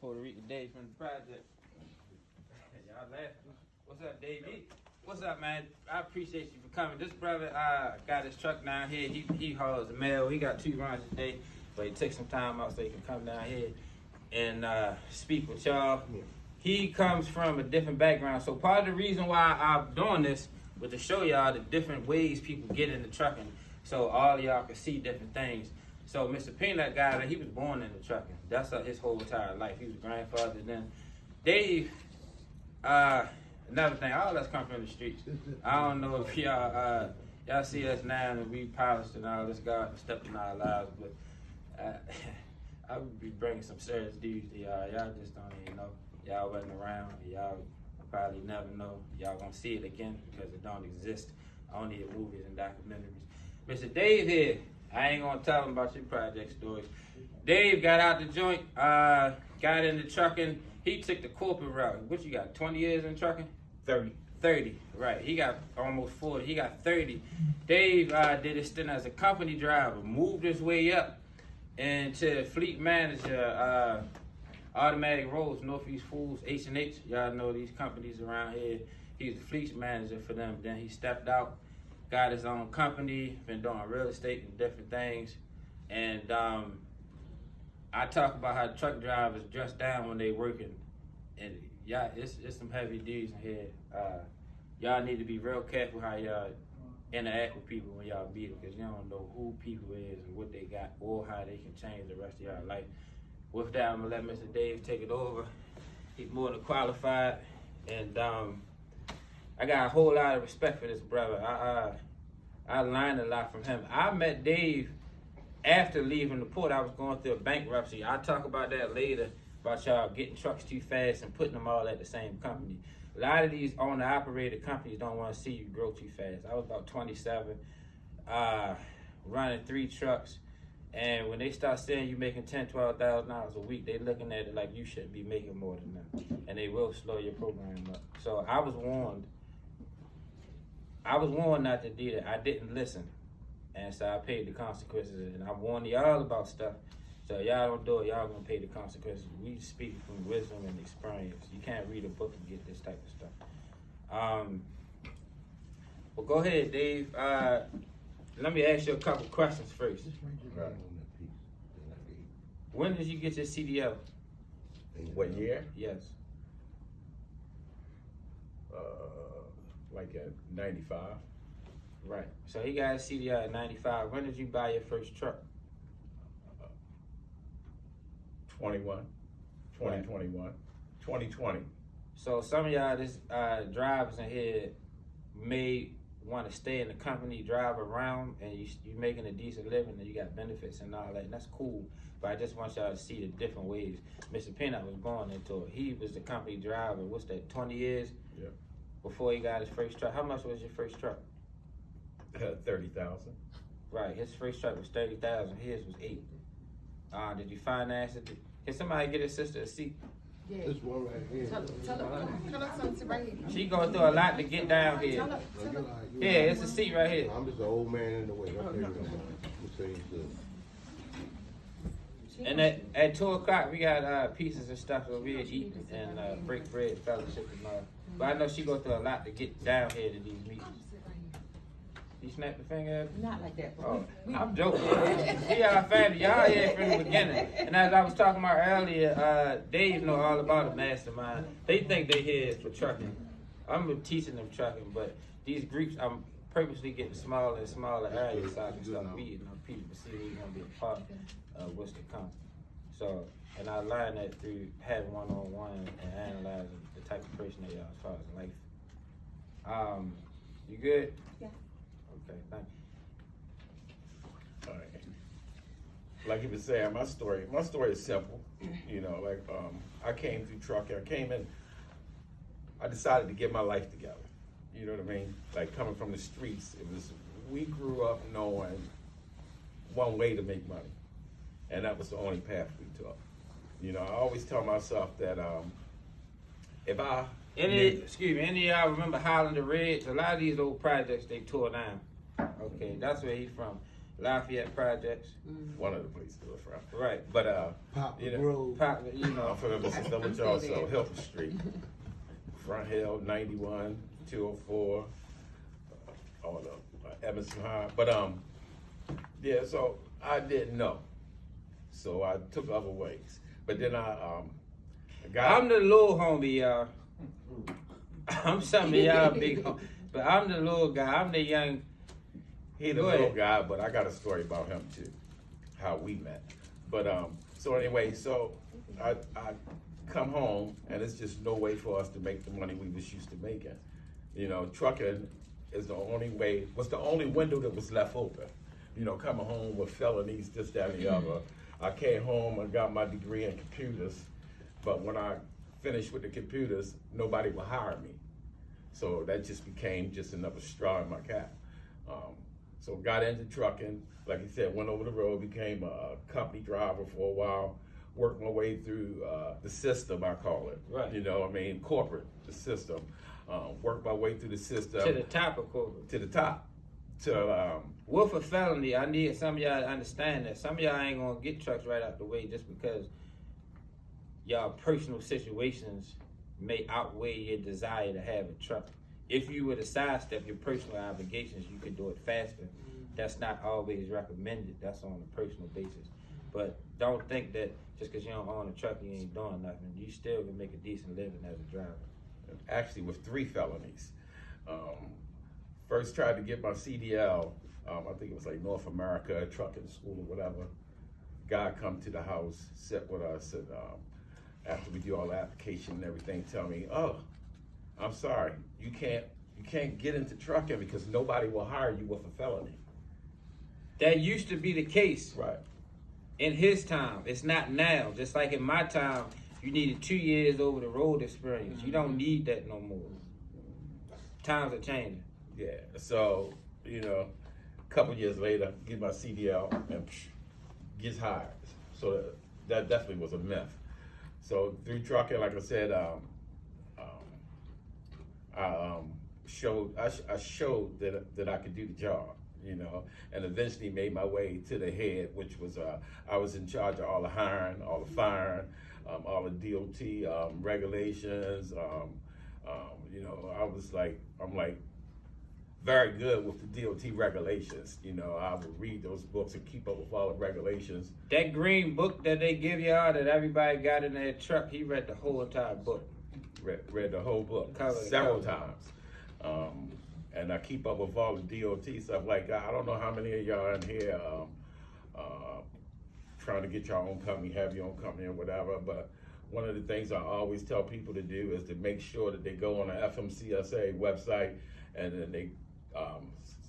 Puerto Rican Dave from the project. Y'all laughing. What's up, Dave? What's up, man? I appreciate you for coming. This brother got his truck down here. He hauls the mail. He got 2 runs a day, but he took some time out so he can come down here and speak with y'all. Yeah. He comes from a different background, so part of the reason why I'm doing this was to show y'all the different ways people get into trucking, so all y'all can see different things. So Mr. Peanut guy, he was born into trucking. That's his whole entire life. He was a grandfather. Then Dave, another thing, all us come from the streets. I don't know if y'all see us now and we polished and all this, God stepped in our lives, but I would be bringing some serious dudes to y'all. Y'all just don't even know. Y'all wasn't around. Y'all probably never know. Y'all gonna see it again because it don't exist only in movies and documentaries. Mr. Dave here, I ain't gonna tell him about your project stories. Dave got out the joint, got into trucking. He took the corporate route. What you got, 20 years in trucking? 30. 30, right. He got almost 40. He got 30. Dave did his stint as a company driver, moved his way up into fleet manager, Automatic Roads, Northeast Foods, H&H. Y'all know these companies around here. He was a fleet manager for them. Then he stepped out, got his own company, been doing real estate and different things. And I talk about how truck drivers dress down when they working. And y'all, it's some heavy dudes in here. Y'all need to be real careful how y'all interact with people when y'all meet them, because you don't know who people is and what they got or how they can change the rest of y'all life. With that, I'm gonna let Mr. Dave take it over. He's more than qualified, and I got a whole lot of respect for this brother. I learned a lot from him. I met Dave after leaving the port. I was going through a bankruptcy. I'll talk about that later, about y'all getting trucks too fast and putting them all at the same company. A lot of these owner-operated companies don't want to see you grow too fast. I was about 27, running 3 trucks, and when they start saying you making $10,000, $12,000 a week, they looking at it like you shouldn't be making more than them, and they will slow your program up. So I was warned. Not to do that. I didn't listen, and so I paid the consequences. And I warned y'all about stuff. So y'all don't do it, y'all gonna pay the consequences. We speak from wisdom and experience. You can't read a book and get this type of stuff. Well, go ahead, Dave. Let me ask you a couple questions first. When did you get your CDL? What year? Yes. Like at 95. Right. So he got his CDL at 95. When did you buy your first truck? 2020. So some of y'all drivers in here may want to stay in the company, drive around, and you making a decent living, and you got benefits and all that, and that's cool. But I just want y'all to see the different ways. Mr. Peanut was born into it. He was the company driver. What's that? 20 years. Yeah. Before he got his first truck. How much was your first truck? 30,000. Right. His first truck was 30,000. His was 8. Did you finance it? Can somebody get his sister a seat? Yeah. This one right here. Tell her something right here. She going through a lot to get down here. Yeah, it's a seat right here. I'm just an old man in the way. And at 2 o'clock, we got pieces and stuff that we'll eat and break bread, fellowship and all. But I know she go through a lot to get down here to these meetings. You snap the finger? Not like that. Oh, I'm joking. See y'all family. Y'all here from the beginning. And as I was talking about earlier, Dave know all about the mastermind. They think they here for trucking. I'm teaching them trucking, but these groups, I'm purposely getting smaller and smaller areas so I can start meeting them people to see who's gonna be a part of what's to come. So, and I learned that through having one-on-one and analyzing the type of person they are as far as life. You good? Yeah. Okay, thank you. All right. Like you were saying, my story is simple. You know, like I came through trucking. I decided to get my life together. You know what I mean? Like coming from the streets, we grew up knowing one way to make money, and that was the only path we took. You know, I always tell myself that if I Any of y'all remember Highland Ridge? A lot of these old projects they tore down. Okay, that's where he's from. Lafayette Projects. One of the places to live from. Right. But Pop you know, Road. You know. I'm from the Mississippi Village also, Hilton Street, Front Hill, 91, 204, all the Emerson High. But yeah, so I didn't know, so I took other ways. But then I got. I'm the little homie, y'all. I'm some of y'all big homie, but I'm the little guy. I'm the young. He the little guy, but I got a story about him too, how we met. But so anyway, so I come home and it's just no way for us to make the money we was used to making. You know, trucking is the only way, was the only window that was left open. You know, coming home with felonies, this, that, and the other. I came home and got my degree in computers, but when I finished with the computers, nobody would hire me. So that just became just another straw in my cap. So got into trucking, like you said, went over the road, became a company driver for a while, worked my way through the system, I call it. Right. You know, I mean, corporate, the system. Worked my way through the system. To the top of corporate. To the top. To With a felony, I need some of y'all to understand that some of y'all ain't gonna get trucks right out the way just because y'all personal situations may outweigh your desire to have a truck. If you were to sidestep your personal obligations, you could do it faster. That's not always recommended. That's on a personal basis. But don't think that just because you don't own a truck, you ain't doing nothing. You still can make a decent living as a driver. actually with 3 felonies. First tried to get my CDL, I think it was like North America Trucking School or whatever. Guy come to the house, sit with us, and after we do all the application and everything, tell me, "Oh, I'm sorry, you can't get into trucking because nobody will hire you with a felony." That used to be the case. Right. In his time, it's not now. Just like in my time, you needed 2 years over the road experience. You don't need that no more. Times are changing. Yeah. So, a couple years later, get my CDL and gets hired. So that definitely was a myth. So through trucking, like I said, I showed that I could do the job, and eventually made my way to the head, which was I was in charge of all the hiring, all the firing, all the DOT regulations. I'm very good with the DOT regulations. I would read those books and keep up with all the regulations. That green book that they give y'all that everybody got in their truck, he read the whole entire book. Read the whole book several times. And I keep up with all the DOT stuff. Like, I don't know how many of y'all in here trying to get your own company, have your own company or whatever, but one of the things I always tell people to do is to make sure that they go on the FMCSA website and then they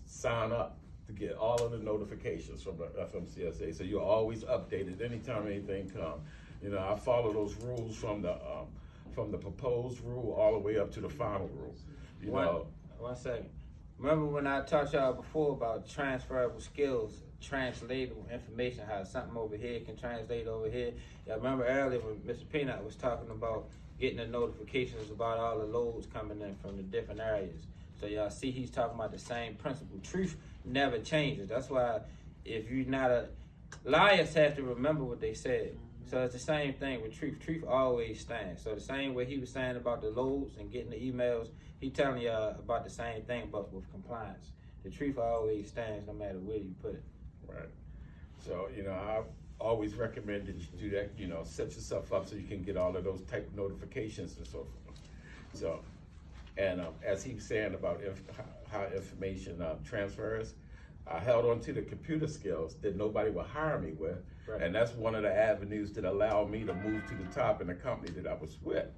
sign up to get all of the notifications from the FMCSA. So you're always updated anytime anything comes. I follow those rules from the proposed rule all the way up to the final rule. One second. Remember when I taught y'all before about transferable skills, translatable information, how something over here can translate over here? Y'all remember earlier when Mr. Peanut was talking about getting the notifications about all the loads coming in from the different areas. So y'all see he's talking about the same principle. Truth never changes. That's why if you're not liars have to remember what they said. So it's the same thing with truth. Truth always stands. So the same way he was saying about the loads and getting the emails, he telling y'all about the same thing, but with compliance. The truth always stands no matter where you put it. Right. So, I always recommend that you do that, set yourself up so you can get all of those type of notifications and so forth. So, and as he was saying about how information transfers, I held on to the computer skills that nobody would hire me with. Right. And that's one of the avenues that allowed me to move to the top in the company that I was with.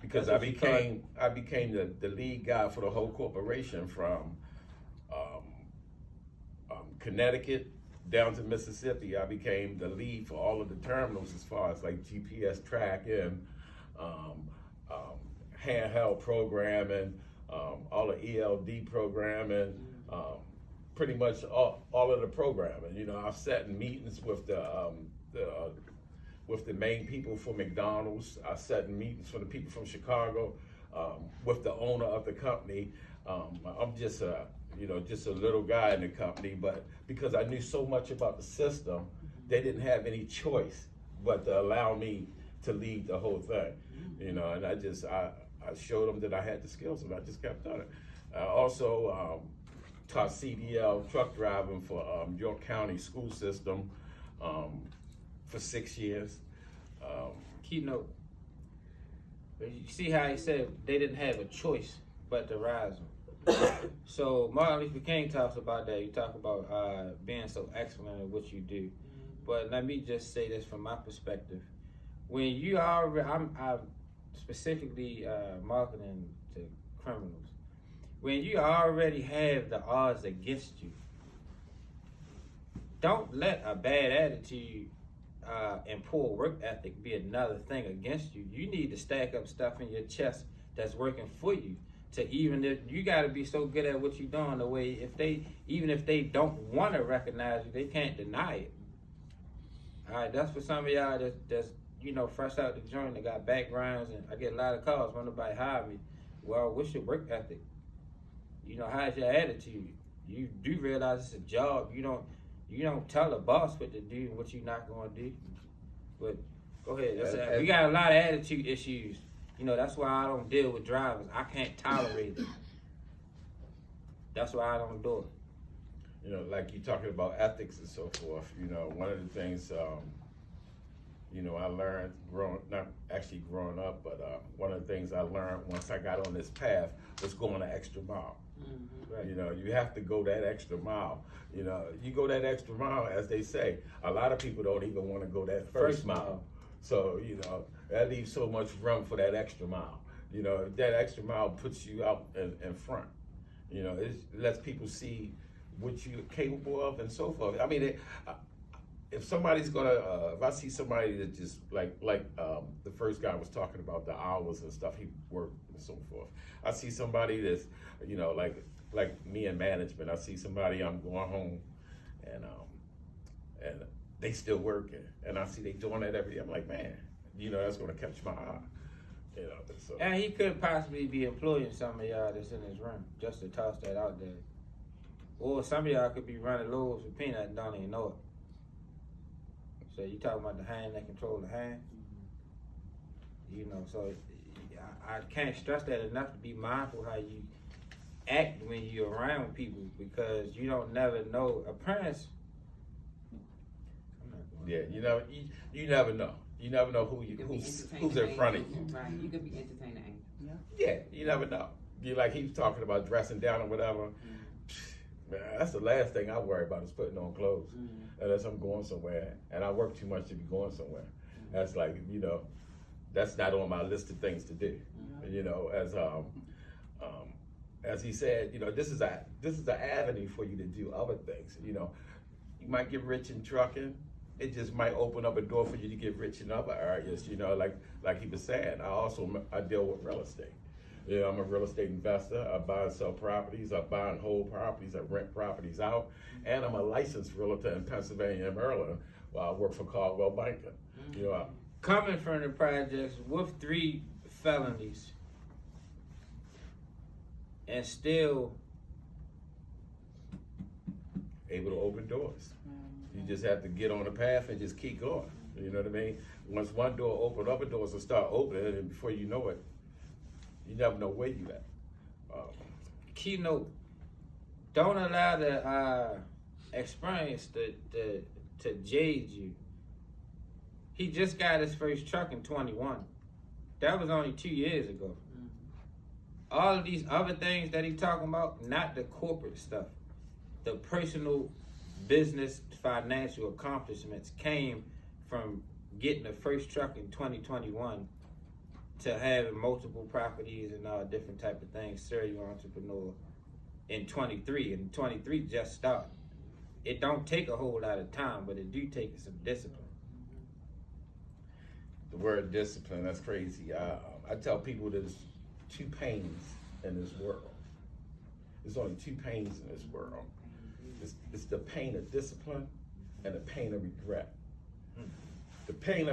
Because I became the lead guy for the whole corporation from Connecticut down to Mississippi. I became the lead for all of the terminals as far as like GPS tracking, handheld programming, all the ELD programming, pretty much all of the programming. I've sat in meetings with the main people for McDonald's. I sat in meetings for the people from Chicago, with the owner of the company. I'm just just a little guy in the company, but because I knew so much about the system, they didn't have any choice but to allow me to lead the whole thing, and I showed them that I had the skills, and I just kept doing it. I also taught CDL truck driving for York County school system for 6 years. Keynote. But you see how he said they didn't have a choice but to rise them. So Martin Luther King talks about that. You talk about being so excellent at what you do. But let me just say this from my perspective. When you already, I'm specifically marketing to criminals. When you already have the odds against you, don't let a bad attitude and poor work ethic be another thing against you. You need to stack up stuff in your chest that's working for you. To even if you got to be so good at what you're doing, the way even if they don't want to recognize you, they can't deny it. All right, that's for some of y'all that's fresh out the joint, that got backgrounds, and I get a lot of calls when nobody hire me. Well, what's your work ethic? How's your attitude? You do realize it's a job. You don't tell a boss what to do and what you're not going to do. But go ahead. We got a lot of attitude issues. That's why I don't deal with drivers. I can't tolerate it. That's why I don't do it. Like you talking about ethics and so forth, one of the things, I learned not actually growing up, but one of the things I learned once I got on this path was going the extra mile. Mm-hmm. Right. You have to go that extra mile. You go that extra mile, as they say. A lot of people don't even want to go that first mile. So, that leaves so much room for that extra mile. That extra mile puts you out in front. It lets people see what you're capable of and so forth. I mean, if somebody's if I see somebody that just like the first guy was talking about the hours and stuff he worked and so forth. I see somebody that's, like me in management. I see somebody, I'm going home and they still working, and I see they doing that every day. I'm like, man, that's gonna catch my eye. So. And he could possibly be employing some of y'all that's in his room, just to toss that out there. Or some of y'all could be running loads with peanut and don't even know it. So you talking about the hand that control the hand? So I can't stress that enough to be mindful how you act when you're around people, because you don't never know. A parent's you never know. You never know who's in front of you. Right, you could be entertaining. Yeah, you never know. Like he was talking about dressing down or whatever. Man, that's the last thing I worry about is putting on clothes, unless I'm going somewhere, and I work too much to be going somewhere. That's like, that's not on my list of things to do. As he said, this is an avenue for you to do other things. You might get rich in trucking. It just might open up a door for you to get rich in other areas. Like he was saying, I deal with real estate. I'm a real estate investor. I buy and sell properties. I buy and hold properties. I rent properties out. And I'm a licensed realtor in Pennsylvania and Maryland while I work for Caldwell Banker. Coming from the projects with 3 felonies and still able to open doors. You just have to get on the path and just keep going. You know what I mean? Once one door opens, other doors will start opening, and before you know it, you never know where you at. Keynote: don't allow the experience to jade you. He just got his first truck in 21. That was only 2 years ago. All of these other things that he talking about, not the corporate stuff, the personal business financial accomplishments came from getting the first truck in 2021 to having multiple properties and all different type of things, serial entrepreneur in 23, and 23 just started. It don't take a whole lot of time, but it do take some discipline. The word discipline, that's crazy. I tell people there's 2 pains in this world. There's only 2 pains in this world. It's the pain of discipline and the pain of regret. The pain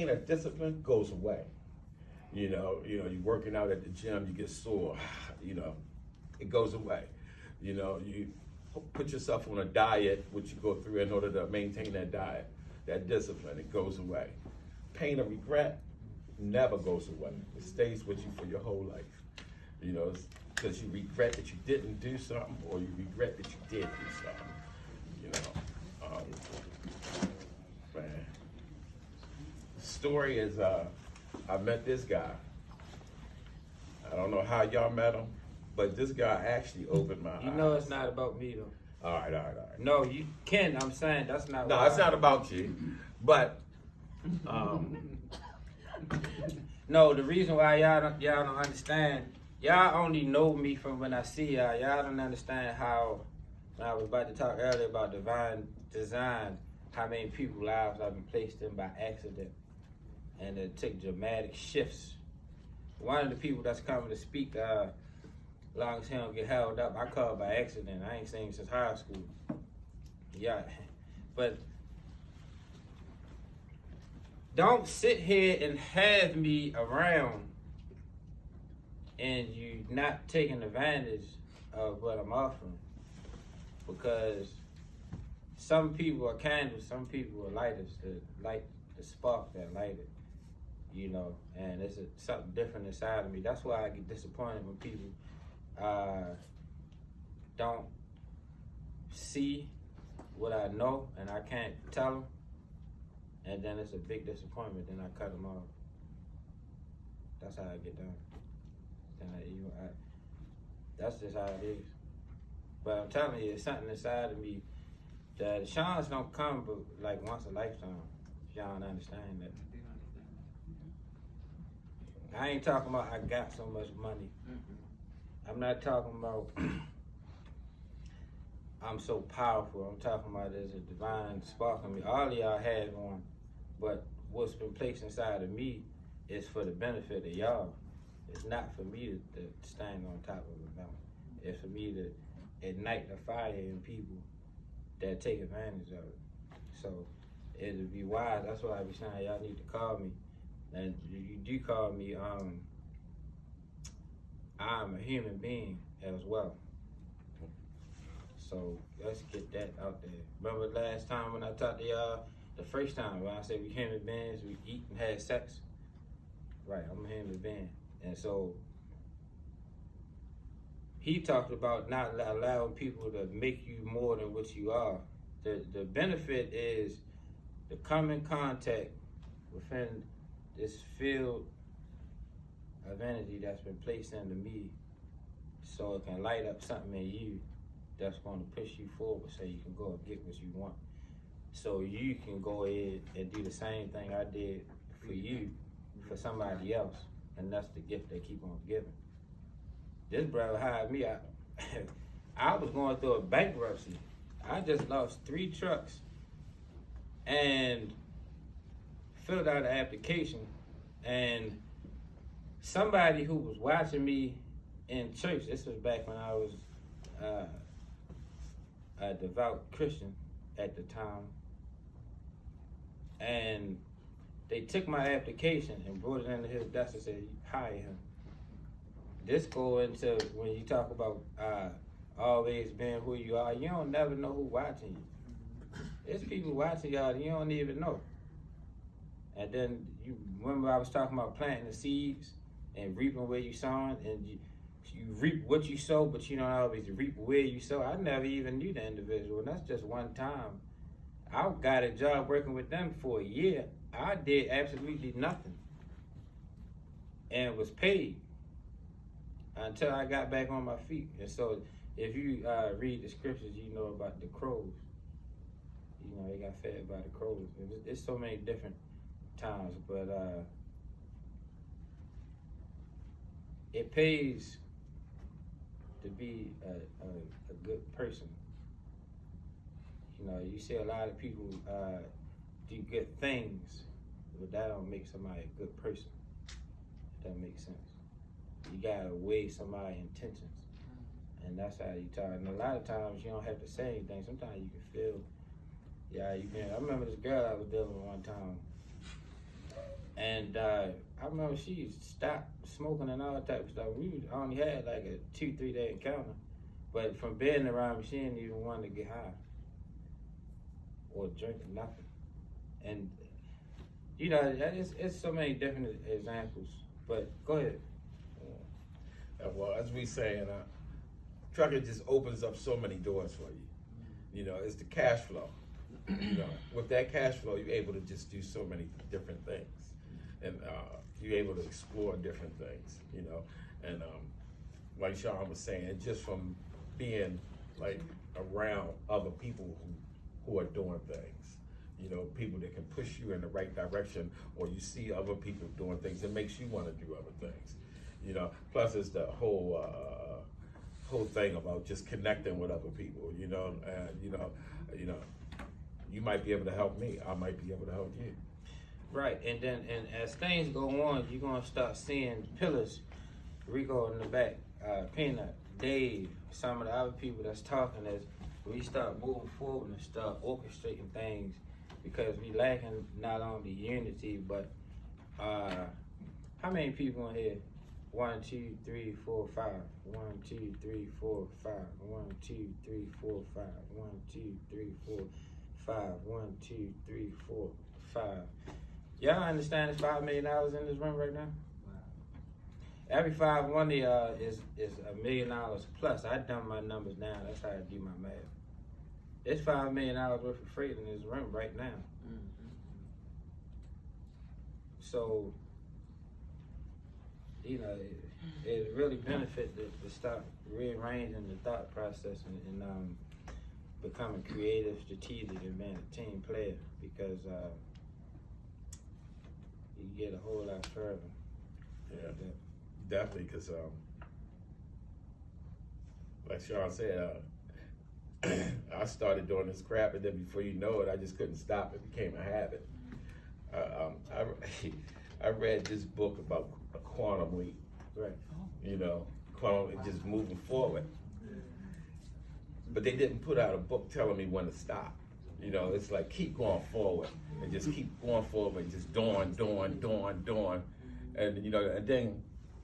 of discipline goes away. You're working out at the gym, you get sore, it goes away. You know, you put yourself on a diet, which you go through in order to maintain that diet, that discipline, it goes away. Pain of regret never goes away. It stays with you for your whole life. You know, because you regret that you didn't do something, or you regret that you did do something. You know, man. The story is, I met this guy. I don't know how y'all met him, but this guy actually opened my eyes. You know it's not about me though. All right. No, you can. I'm saying that's not. No, it's not about you, but no, the reason why y'all don't understand, y'all only know me from when I see y'all. Y'all don't understand how, when I was about to talk earlier about divine design, how many people's lives I've been placed in by accident, and it took dramatic shifts. One of the people that's coming to speak, long as he don't get held up, I called by accident. I ain't seen him since high school. Yeah, but don't sit here and have me around and you not taking advantage of what I'm offering, because some people are candles, some people are lighters that light the spark that light it, you know, and it's something different inside of me. That's why I get disappointed when people don't see what I know and I can't tell them, and then it's a big disappointment. Then I cut them off. That's how I get done. That's just how it is. But I'm telling you, it's something inside of me that the shines don't come but like once a lifetime. If y'all don't understand that. I ain't talking about I got so much money. I'm not talking about I'm so powerful. I'm talking about there's a divine spark in me. All of y'all have one, but what's been placed inside of me is for the benefit of y'all. It's not for me to stand on top of a mountain. It's for me to ignite the fire in people that take advantage of it. So it'd be wise. That's why I be saying y'all need to call me. And you do call me, I'm a human being as well. So let's get that out there. Remember last time when I talked to y'all, the first time when I said we human beings, we eat and had sex? Right, I'm a human being. And so he talked about not allowing people to make you more than what you are. The benefit is to come in contact within this field of energy that's been placed into me, so it can light up something in you that's going to push you forward so you can go and get what you want. So you can go ahead and do the same thing I did for you, for somebody else. And that's the gift they keep on giving. This brother hired me. I was going through a bankruptcy. I just lost 3 trucks and filled out an application. And somebody who was watching me in church, this was back when I was a devout Christian at the time, and they took my application and brought it into his desk and said, hire him. This go into when you talk about always being who you are, you don't never know who watching you. There's people watching y'all you don't even know. And then you remember I was talking about planting the seeds and reaping where you sowing, and you reap what you sow, but you don't always reap where you sow. I never even knew the individual, and that's just one time. I got a job working with them for a year. I did absolutely nothing and was paid until I got back on my feet. And so if you read the scriptures, you know about the crows. You know, they got fed by the crows. It's so many different times, but it pays to be a good person. You know, you see a lot of people do good things, but that don't make somebody a good person. If that makes sense. You gotta weigh somebody's intentions, and that's how you talk. And a lot of times you don't have to say anything. Sometimes you can feel. Yeah, you can. I remember this girl I was dealing with one time, and I remember she stopped smoking and all that type of stuff. We only had like a 2-3 day encounter, But from being around me, she didn't even want to get high or drink nothing. And you know, it's so many different examples. But go ahead. Well, as we saying, trucking just opens up so many doors for you. You know, it's the cash flow. You know, with that cash flow, you're able to just do so many different things, and you're able to explore different things. You know, and like Sean was saying, just from being like around other people who are doing things. You know, people that can push you in the right direction, or you see other people doing things, it makes you want to do other things. You know, plus it's the whole thing about just connecting with other people. You know, and you might be able to help me. I might be able to help you. Right, and as things go on, you're gonna start seeing pillars. Rico in the back, Peanut, Dave, some of the other people that's talking as we start moving forward and start orchestrating things, because we lacking not only unity but how many people in here? 1, 2, 3, 4, 5. 1, 2, 3, 4, 5. 1, 2, 3, 4, 5. 1, 2, 3, 4, 5. 1, 2, 3, 4, 5. Y'all understand there's $5 million in this room right now? Every 5 one of y'all is $1 million plus. I done my numbers now. That's how I do my math. There's $5 million worth of freight in this room right now. Mm-hmm. So, you know, it really benefit to start rearranging the thought process and becoming creative, strategic, and being a team player, because you get a whole lot further. Yeah, definitely, because like Sean said, I started doing this crap, and then before you know it, I just couldn't stop. It became a habit. I read this book about a quantum leap. Right. You know, quantum, just moving forward. But they didn't put out a book telling me when to stop. You know, it's like keep going forward and just keep going forward and just doing. And, you know, and then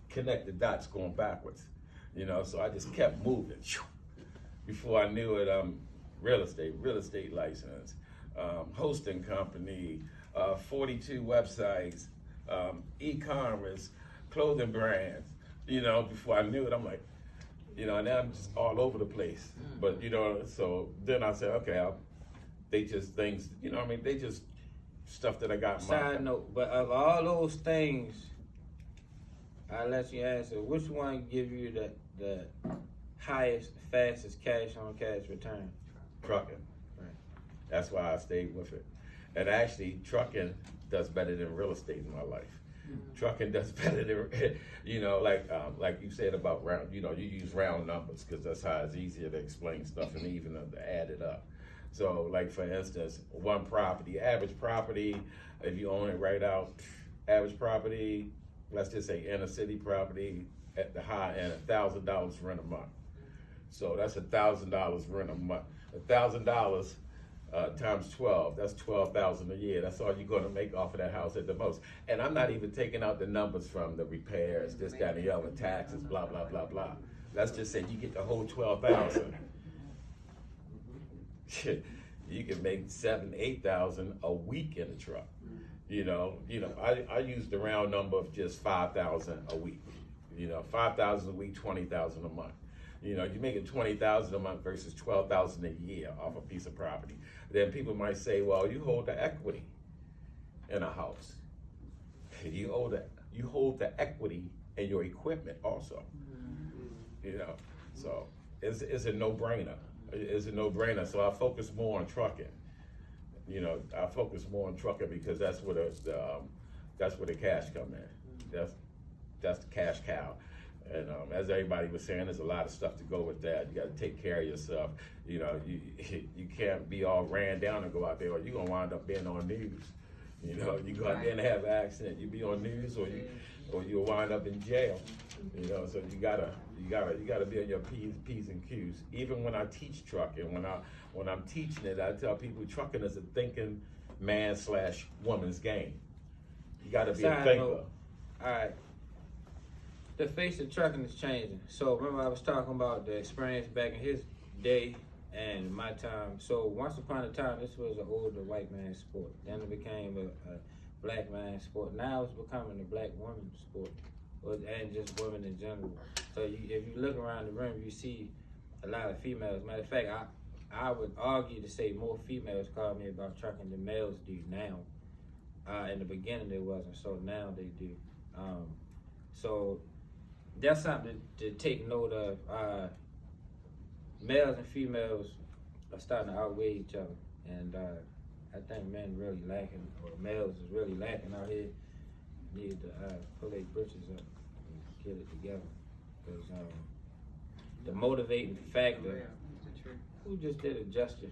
connect the dots going backwards. You know, so I just kept moving. Before I knew it, real estate license, hosting company, 42 websites, e-commerce, clothing brands. You know, before I knew it, I'm like, you know, and now I'm just all over the place. But, you know, so then I said, okay, they just things, you know what I mean? They just stuff that I got in my Side note, but of all those things, I'll let you answer, which one give you the highest, fastest cash on cash return? Trucking. Right. That's why I stayed with it. And actually, trucking does better than real estate in my life. Trucking does better than, you know, like you said about round, you know, you use round numbers because that's how it's easier to explain stuff and even to add it up. So, like for instance, one property, average property, if you own it right out, average property, let's just say inner city property at the high end, $1,000 rent a month. So that's $1,000 rent a month. $1,000 times 12, that's $12,000 a year. That's all you're going to make off of that house at the most. And I'm not even taking out the numbers from the repairs, this, that, and the other, taxes, blah, blah, blah, blah. Let's just say you get the whole $12,000. You can make $7,000, $8,000 a week in a truck. You know, I use the round number of just $5,000 a week. You know, $5,000 a week, $20,000 a month. You know, you're making $20,000 a month versus $12,000 a year off a piece of property. Then people might say, well, you hold the equity in a house. You hold the equity in your equipment also. You know, so it's a no-brainer. It's a no-brainer. So I focus more on trucking. You know, I focus more on trucking because that's where the cash come in. That's the cash cow. And as everybody was saying, there's a lot of stuff to go with that. You got to take care of yourself. You know, you can't be all ran down and go out there, or you're gonna wind up being on news. You know, you go out there and have an accident, you be on news, or you'll wind up in jail. You know, so you gotta be on your P's and Q's. Even when I teach trucking, when I'm teaching it, I tell people trucking is a thinking man/woman's game. You gotta be a thinker. All right. The face of trucking is changing. So remember I was talking about the experience back in his day and my time. So once upon a time, this was an older white man sport. Then it became a black man sport. Now it's becoming a black woman sport, and just women in general. So if you look around the room, you see a lot of females. Matter of fact, I would argue to say more females call me about trucking than males do now. In the beginning, they wasn't, so now they do. So that's something to take note of. Males and females are starting to outweigh each other, and I think men really lacking, or males is really lacking out here. Need to pull their britches up and get it together, because the motivating factor. Who just did a gesture?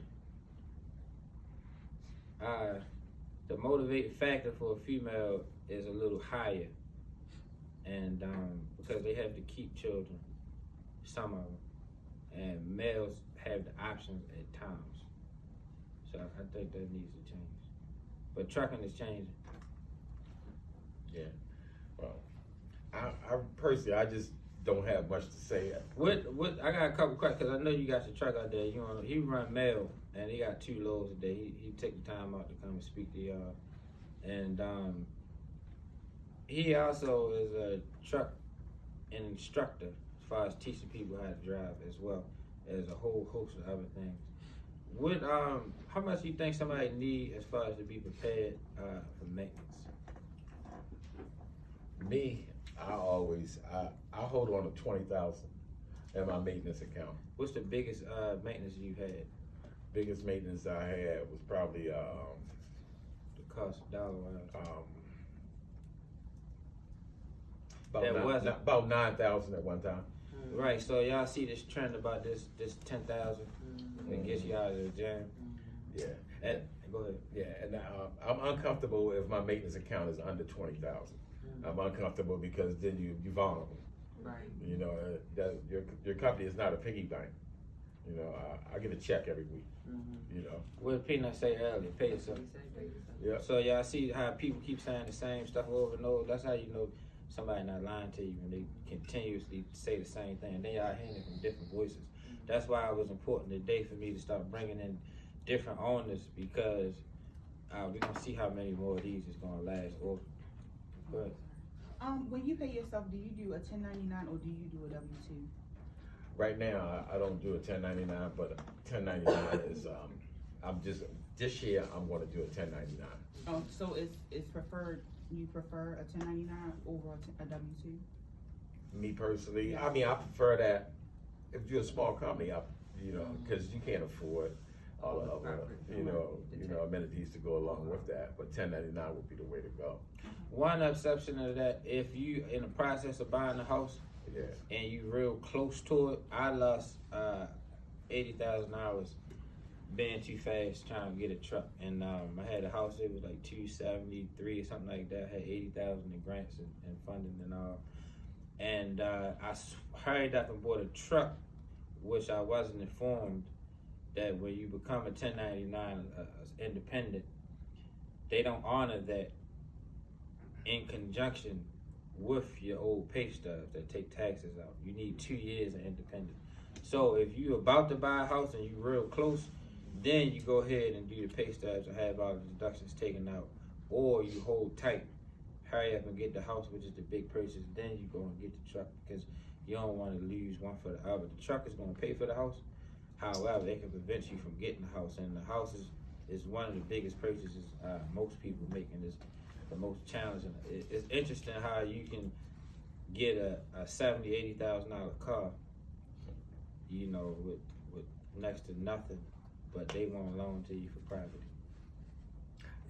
The motivating factor for a female is a little higher, and because they have to keep children, some of them, and males have the options at times. So I think that needs to change. But trucking is changing. Yeah. Well, I personally, I just don't have much to say. What? I got a couple questions, because I know you got your truck out there. You know, he run mail, and he got 2 loads a day. He take the time out to come and speak to y'all, and he also is a truck instructor as far as teaching people how to drive, as well as a whole host of other things. What? How much do you think somebody need as far as to be prepared for maintenance? Me, I hold on to 20,000 in my maintenance account. What's the biggest maintenance you've had? Biggest maintenance I had was probably The cost dollar-wise. About 9,000 at one time. Right, so y'all see this trend about this 10,000 that gets you out of the jam. Yeah. And, go ahead. Yeah, and I'm uncomfortable if my maintenance account is under 20,000. I'm uncomfortable because then you're vulnerable. Right. You know, that your company is not a piggy bank. You know, I get a check every week. You know. What did Peanut say earlier? Pay yourself. Yeah. So y'all see how people keep saying the same stuff over and over. That's how you know somebody not lying to you when they continuously say the same thing. And then y'all hearing it from different voices. That's why it was important today for me to start bringing in different owners, because we're gonna see how many more of these is gonna last. But when you pay yourself, do you do a 1099 or do you do a W-2? Right now, I don't do a 1099, but 1099 is this year I'm going to do a 1099. So it's preferred. You prefer a 1099 over a W-2? Me personally, I mean, I prefer that. If you're a small company, because you can't afford all the other, amenities to go along with that. But 1099 would be the way to go. one exception to that, if you in the process of buying a house, Yeah. and you real close to it, I lost $80,000 being too fast trying to get a truck. And I had a house, it was like 273 or something like that. I had 80,000 in grants and funding and all. And I hurried up and bought a truck, which I wasn't informed that when you become a 1099 independent, they don't honor that in conjunction with your old pay stubs that take taxes out. You need 2 years of independent. So if you're about to buy a house and you're real close, then you go ahead and do the pay stubs and have all the deductions taken out. Or you hold tight, hurry up and get the house, which is the big purchase, then you go and get the truck, because you don't want to lose one for the other. The truck is going to pay for the house. However, they can prevent you from getting the house, and the house is one of the biggest purchases most people make, and is the most challenging. It's interesting how you can get a $70,000, $80,000 car, with next to nothing, but they won't loan to you for property.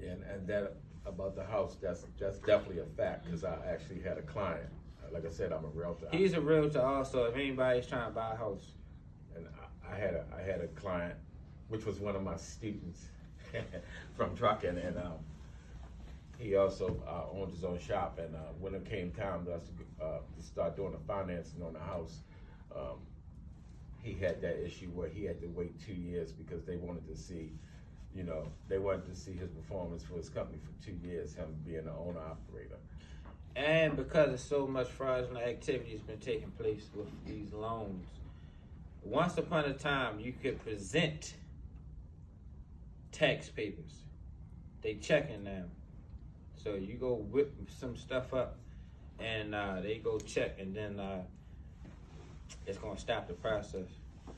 Yeah, and that about the house, that's definitely a fact, because I actually had a client. Like I said, I'm a realtor. He's a realtor also. If anybody's trying to buy a house, And I had a client, which was one of my students from Truckinng, and he also owned his own shop. And when it came time to us to start doing the financing on the house, he had that issue where he had to wait 2 years because they wanted to see, his performance for his company for 2 years, him being the owner operator. And because of so much fraudulent activity has been taking place with these loans, once upon a time you could present tax papers. They checking now. So you go whip some stuff up and they go check, and then it's gonna stop the process.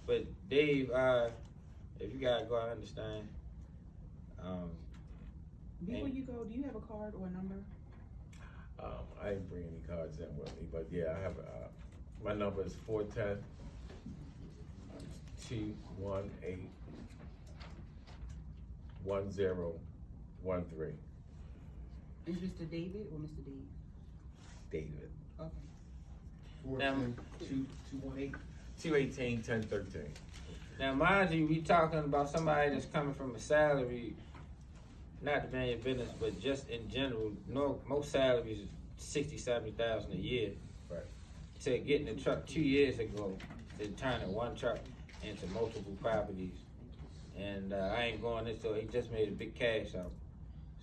But Dave, if you gotta go, I understand. Before you go, do you have a card or a number? I didn't bring any cards in with me, but yeah, I have. My number is 410-218-1013. Is Mr. David or Mr. Dave? David. Okay. 218-1013. Now, mind you, we talking about somebody that's coming from a salary, not to be in your business, but just in general. Most salaries is 60, 70,000 a year. Right. To getting a truck 2 years ago, to turning one truck into multiple properties, and I ain't going this, so he just made a big cash out.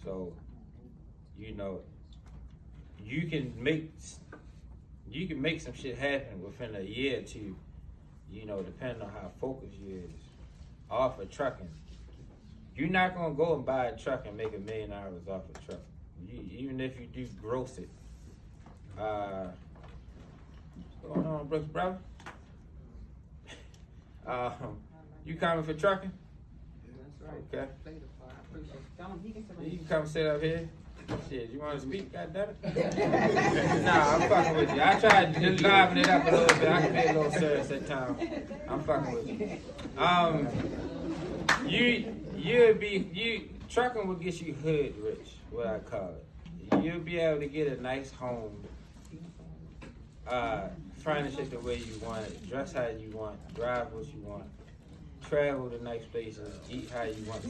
So, you know, you can make some shit happen within a year or two. You know, depending on how focused you is. Off of trucking, you're not gonna go and buy a truck and make $1 million off a truck. Even if you do gross it. What's going on, Brooks, brother? You coming for trucking? That's right. Okay. Play the part. I appreciate it. Tell him he can sit You can come sit up here. Shit, you want to speak? Goddammit. Nah, I'm fucking with you. I tried to liven it up a little bit. I can be a little serious at times. I'm fucking with you. Trucking will get you hood rich, what I call it. You'll be able to get a nice home, furnish it the way you want it, dress how you want, drive what you want, travel to nice places, eat how you want to,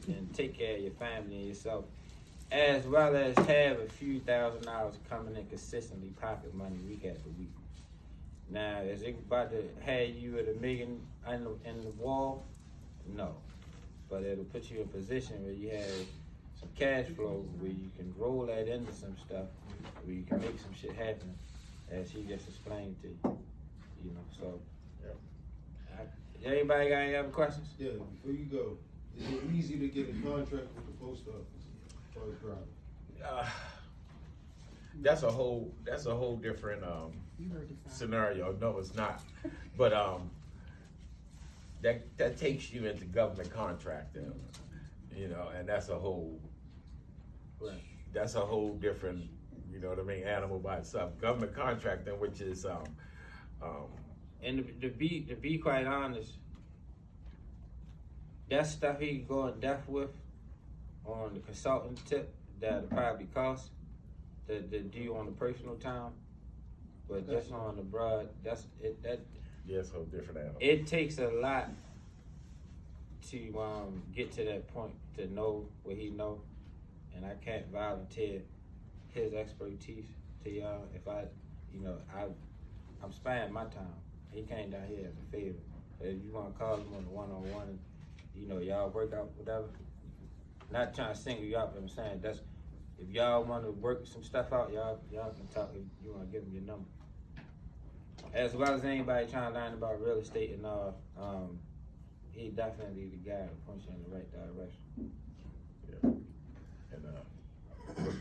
and take care of your family and yourself, as well as have a few $1,000s coming in consistently, pocket money week after week. Now, is it about to have you at $1 million in the wall? No. But it'll put you in a position where you have some cash flow, where you can roll that into some stuff, where you can make some shit happen, as he just explained to you. You know, so. Anybody got any other questions? Yeah, before you go, is it easy to get a contract with the post office as far as driving? That's a whole different You heard this. scenario. No, it's not. But that takes you into government contracting, you know, and that's a whole different, you know what I mean, animal by itself. Government contracting, which is And to be quite honest, that stuff he can go in depth with on the consultant tip that'll probably cost the do on the personal time, but just on the broad, that's it. yeah, it's a whole different animal. It takes a lot to get to that point to know what he know, and I can't volunteer his expertise to y'all if I'm sparing my time. He came down here as a favor. But if you want to call him on a one-on-one, you know, y'all work out whatever. Not trying to single you out, but I'm saying if y'all want to work some stuff out, y'all can talk. If you want to give him your number. As well as anybody trying to learn about real estate and all, he definitely the guy to point you in the right direction. Yeah. And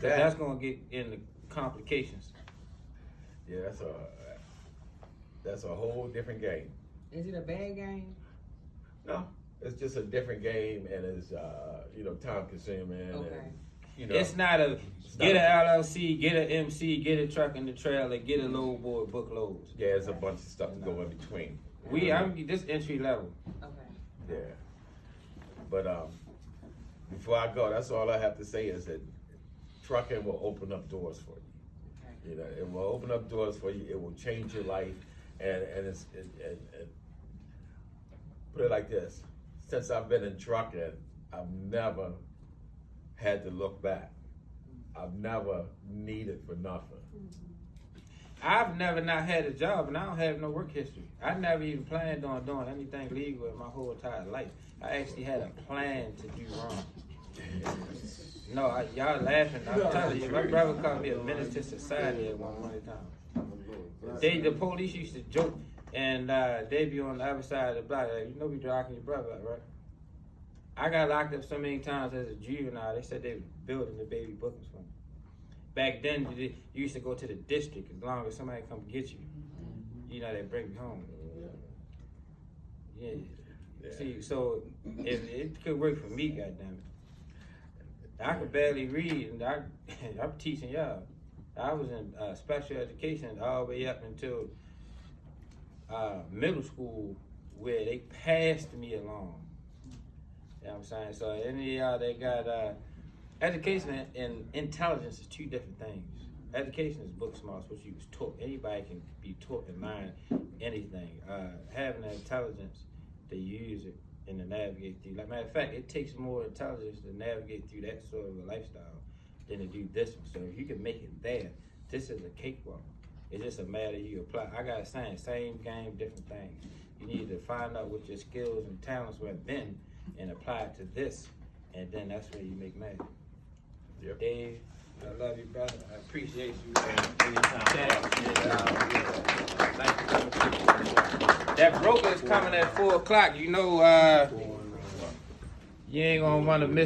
But that's gonna get into complications. yeah, that's a whole different game. Is it a bad game? No, it's just a different game, and it's time consuming. Okay. And, you know, It's not a get an LLC, get an MC, get a truck in the trailer, get a load board, book loads. yeah, it's a bunch of stuff to go in between. I'm this entry level. Okay. Yeah. But before I go, that's all I have to say is that trucking will open up doors for you. Okay. You know, it will open up doors for you. It will change your life, and put it like this: since I've been in trucking, I've never had to look back. I've never needed for nothing. I've never not had a job, and I don't have no work history. I never even planned on doing anything legal in my whole entire life. I actually had a plan to do wrong. No, y'all laughing. I'm telling you, my brother called me a menace to society at one point in time. The police used to joke, and they be on the other side of the block. Like, you know, we locking your brother up, right? I got locked up so many times as a juvenile. They said they were building the baby bookings for me. Back then, you used to go to the district as long as somebody come get you. You know, they bring you home. Yeah. See, so if it could work for me, goddammit. I could barely read, and I'm teaching y'all. I was in special education all the way up until middle school, where they passed me along. You know what I'm saying? So any of y'all that got education and intelligence is two different things. Education is book smart, what you was taught. Anybody can be taught and learn anything. Having the intelligence to use it and to navigate through. Like, matter of fact, it takes more intelligence to navigate through that sort of a lifestyle than to do this one. So if you can make it there, this is a cakewalk. It's just a matter you apply. I got a saying, same game, different things. You need to find out what your skills and talents were then and apply it to this, and then that's where you make magic. Yep. Dave, I love you, brother. I appreciate you. That broker is coming at 4 o'clock. You know, you ain't gonna want to miss.